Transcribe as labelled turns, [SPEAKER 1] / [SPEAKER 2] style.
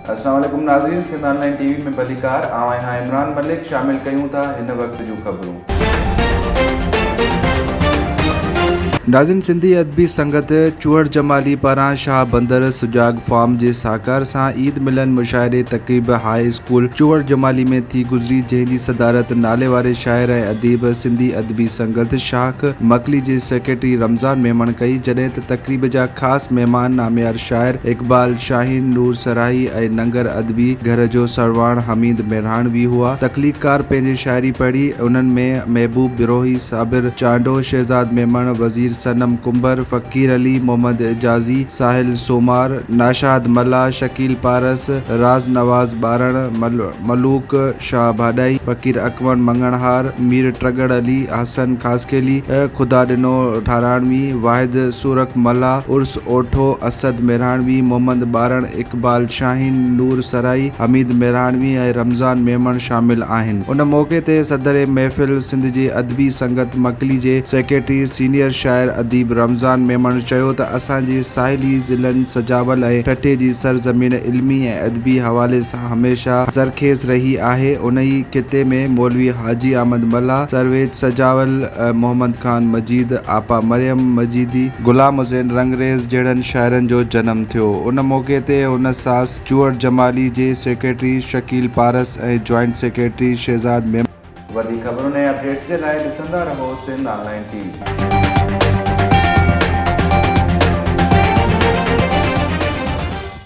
[SPEAKER 1] अस्सलाम वालेकुम नाज़रीन, सिंध ऑनलाइन टीवी में भलीकार आवां इमरान मलिक शामिल कयूं था हिन वक्त जूं ख़बरूं। नाज़रीन, सिंधी अदबी संगत चूहड़ जमाली पारां शाह बंदर सुजाग फार्म जे साकार सां ईद मिलन मुशाइरे तक़रीब हाई स्कूल चूहड़ जमाली में थी गुज़री, जंहिंजी सदारत नाले वारे शाइर ऐं अदीब सिंधी अदबी संगत शाख मकली जे सेक्रेटरी रमज़ान मेमण कई, जॾहिं त तक़रीब जा ख़ासि महिमान नामियार शाइर इक़बाल शाहीन, नूर सराही ऐं नंगर अदबी घर जो सरवाण हमीद मेरहानवी हुआ। तख़लीक़कार पंहिंजी शाइरी पढ़ी, उन्हनि में महबूब बिरोही, साबिर चांडो, शहज़ाद मेमण, वज़ीर सनम कुंबर, फ़कीर अली, मोहम्मद एजाज़ी, साहिल सोमार, नाशाद मल्ला, शकील पारस, राज नवाज़ बारण, मलूक शाह भाॾाई, फ़कीर अकमल मंगणहार, मीर ट्रगड़ अली, हसन खासकेली, खुदा ॾिनो ठाराणवी, वाहिद सूरक मल्ला, उर्स ओठो, असद मेरहानवी, मोहम्मद बारण, इक़बाल शाहीन, नूर सराई, हमीद मेरहानवी ऐं रमज़ान मेमण शामिल आहिनि। उन मौक़े ते सदर महफ़िल सिंध जे अदबी संगत मकली जे सेक्रेटरी सीनियर शाइर अदीब रमज़ान मेमण चयो त असांजे साहिली ज़िलनि सजावल ऐं ठठे जी सरज़मीन इल्मी ऐं अदबी हवाले सां हमेशह ज़रखेज़ रही आहे। उन ई खिते में मौलवी हाजी अहमद मल्ला, सरवेज सजावल, मोहम्मद खान मजीद, आपा मरियम मजीदी, गुलाम हुसैन रंगरेज़ जहिड़नि शाइरनि जो जनमु थियो। उन मौक़े ते हुन सास चूहड़ जमाली जे सेक्रेटरी शकील पारस ऐं जॉइंट सेक्रेटरी शहज़ाद मेमण। वधीक ख़बरुनि ऐं अपडेट्स जे लाइ ॾिसंदा रहो सिंध ऑनलाइन टीवी।